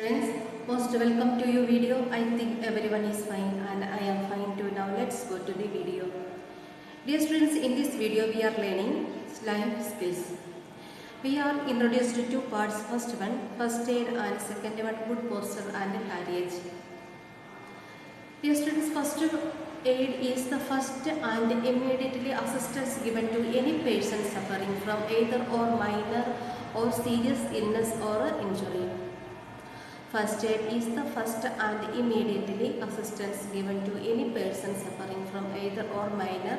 Students, most welcome to your video. I think everyone is fine and I am fine too. Now let's go to the video. Dear students, in this video we are learning life skills. We are introduced to two parts. First one, first aid, and second one, good posture and carriage. Dear students, first aid is the first and immediately assistance given to any person suffering from either or minor or serious illness or injury. First aid is the first and immediately assistance given to any person suffering from either or minor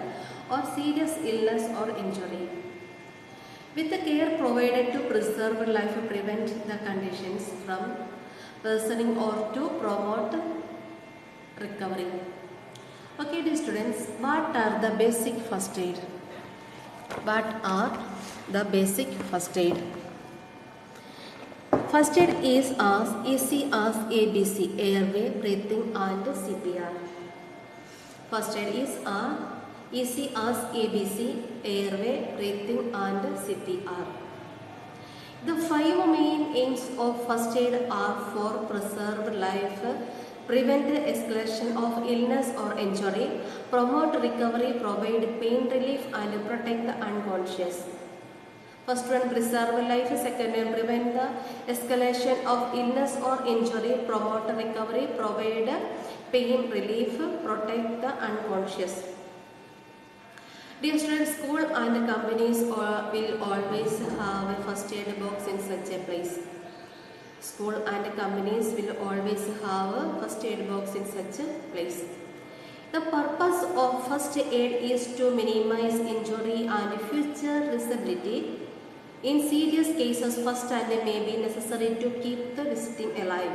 or serious illness or injury, with the care provided to preserve life, prevent the conditions from worsening or to promote recovery. Okay, dear students, what are the basic first aid? What are the basic first aid? First aid is as easy as ABC, airway, breathing and CPR. First aid is as easy as ABC, airway, breathing and CPR. The five main aims of first aid are for preserve life, prevent the escalation of illness or injury, promote recovery, provide pain relief and protect the unconscious. First one, preserve life. Second one, prevent the escalation of illness or injury, promote recovery, provide pain relief, protect the unconscious. Dear students, school and companies will always have a first aid box in such a place. School and companies will always have a first aid box in such a place. The purpose of first aid is to minimize injury and future disability. In serious cases, first aid may be necessary to keep the victim alive.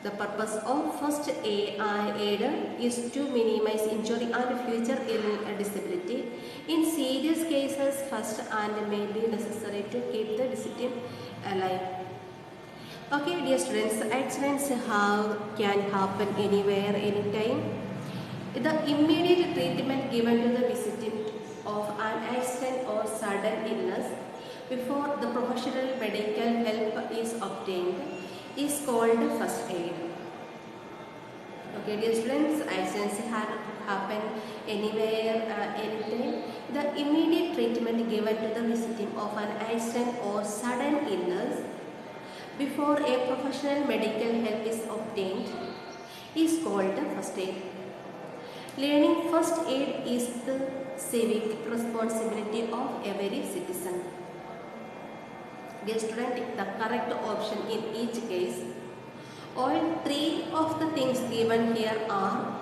The purpose of first aid is to minimize injury and future disability. In serious cases, first aid may be necessary to keep the victim alive. Okay, dear students, accidents can happen anywhere, anytime. The immediate treatment given to the victim of an accident or sudden illness before the professional medical help is obtained is called first aid. Okay, dear students, accidents happen anywhere, anytime. The immediate treatment given to the victim of an accident or sudden illness before a professional medical help is obtained is called first aid. Learning first aid is the civic responsibility of every citizen. Dear student, the correct option in each case. All three of the things given here are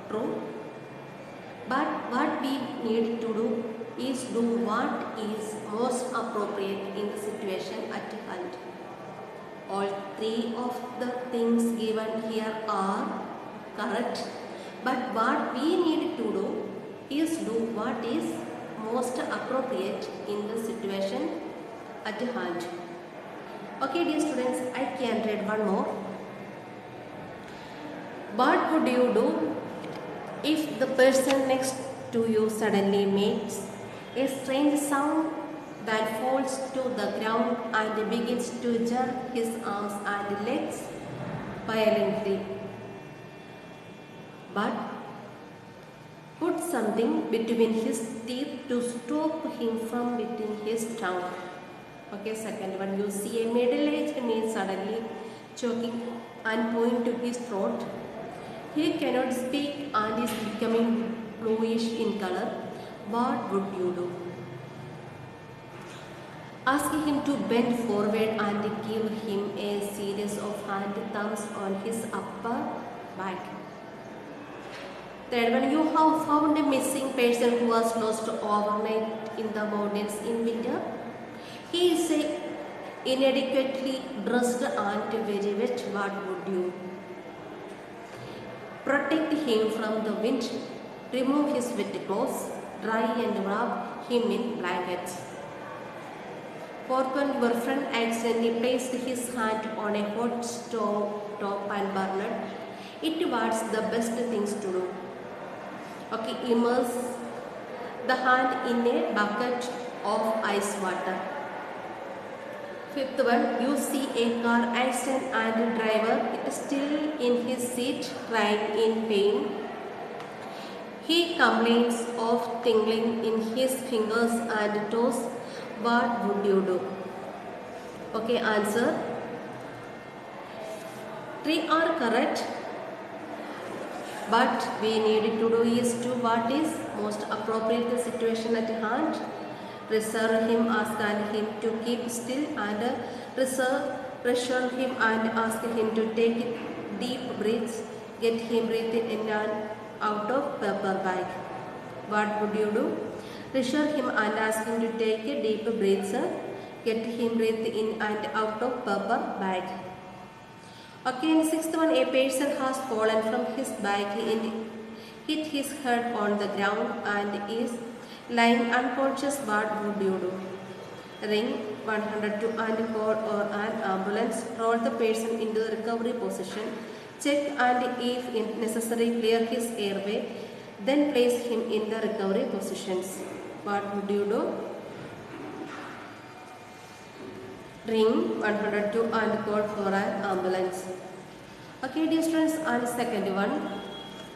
true. But what we need to do is do what is most appropriate in the situation at hand. All three of the things given here are correct. But what we need to do is do what is most appropriate in the situation at hand. Okay, dear students, I can read one more. What would you do if the person next to you suddenly makes a strange sound that falls to the ground and begins to jerk his arms and legs violently, but put something between his teeth to stop him from biting his tongue? Okay, second one, you see a middle-aged man suddenly choking and point to his throat. He cannot speak and is becoming bluish in color. What would you do? Ask him to bend forward and give him a series of hand thumbs on his upper back. Third one, you have found a missing person who was lost overnight in the mountains in winter. He is inadequately dressed and very wet. What would you? Protect him from the wind, remove his wet clothes, dry and wrap him in blankets. Fourth one, your friend accidentally placed his hand on a hot stove top and burned it. What's the best things to do? Okay, immerse the hand in a bucket of ice water. Fifth one, you see a car accident and the driver is still in his seat crying in pain. He complains of tingling in his fingers and toes. What would you do? Okay, answer. 3 are correct. But we need to do is to what is most appropriate the situation at hand. Reserve him, ask and him to keep still, and pressure him and ask him to take deep breaths. Get him breathing in and out of paper bag. What would you do? Reassure him and ask him to take deep breaths. Get him breathing in and out of paper bag. Okay, in sixth one, a person has fallen from his bike and hit his head on the ground and is lying unconscious. What would you do? Ring 102 and call or an ambulance. Roll the person into the recovery position. Check and if necessary clear his airway. Then place him in the recovery positions. What would you do? Ring 102 and call for an ambulance. Okay, dear students, and second one,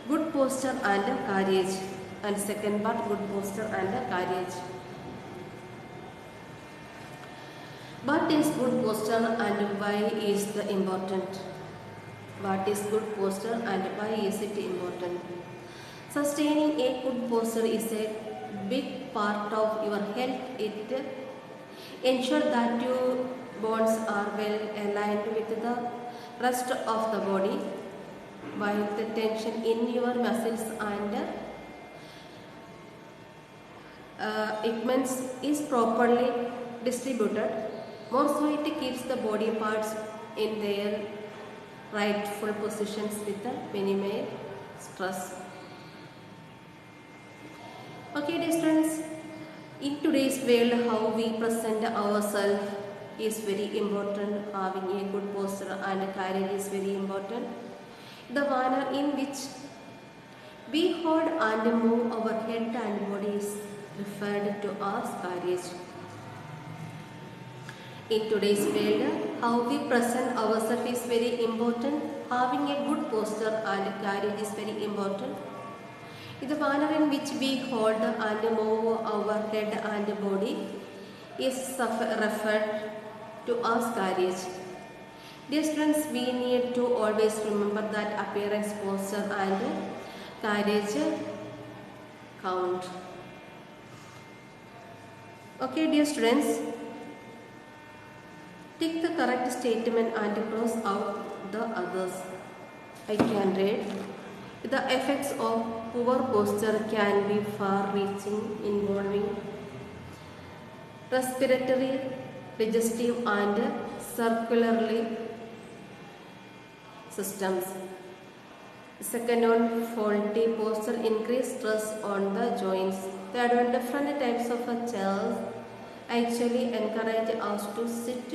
good posture and courage. And second part, good posture and courage. What is good posture and why is the important? What is good posture and why is it important? Sustaining a good posture is a big part of your health. It ensures that your bones are well aligned with the rest of the body, while the tension in your muscles and ligaments is properly distributed. More so, it keeps the body parts in their rightful positions with the minimal stress. Okay, dear students, in today's world, how we present ourselves is very important. Having a good posture and courage is very important. The manner in which we hold and move our head and body is referred to as courage. In today's world, how we present ourselves is very important. Having a good posture and courage is very important. The manner in which we hold and move our head and body is referred to as courage. Dear students, we need to always remember that appearance, posture and courage count. Okay, dear students, tick the correct statement and cross out the others. I can read. The effects of poor posture can be far-reaching, involving respiratory, digestive and circulatory systems. Second one, faulty posture increase stress on the joints. Third one, different types of chairs actually encourage us to sit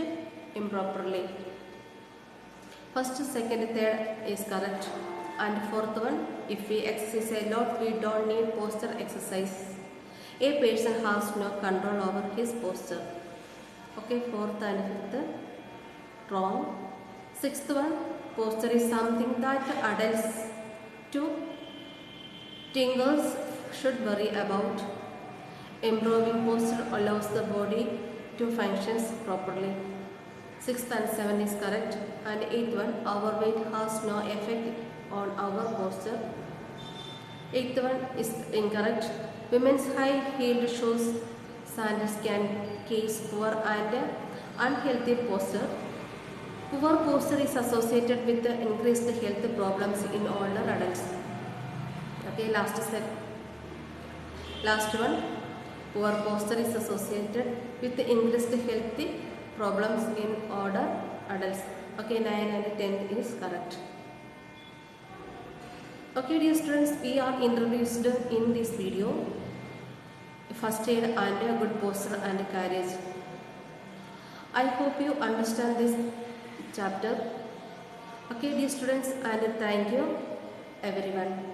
improperly. First, second, third is correct. And fourth one, if we exercise a lot, we don't need posture exercise. A person has no control over his posture. Okay, fourth and fifth, wrong. Sixth one, posture is something that adults to tingles should worry about. Improving posture allows the body to function properly. Sixth and seventh is correct. And eighth one, our weight has no effect on our posture. Eighth one is incorrect. Women's high-heeled shoes, sandals can cause poor and unhealthy posture. Poor posture is associated with the increased health problems in older adults. Okay, last one. Poor posture is associated with the increased health problems in older adults. Okay, 9 and 10 is correct. Okay, dear students, we are introduced in this video first aid and good posture and courage. I hope you understand this chapter. Okay, dear students, and thank you everyone.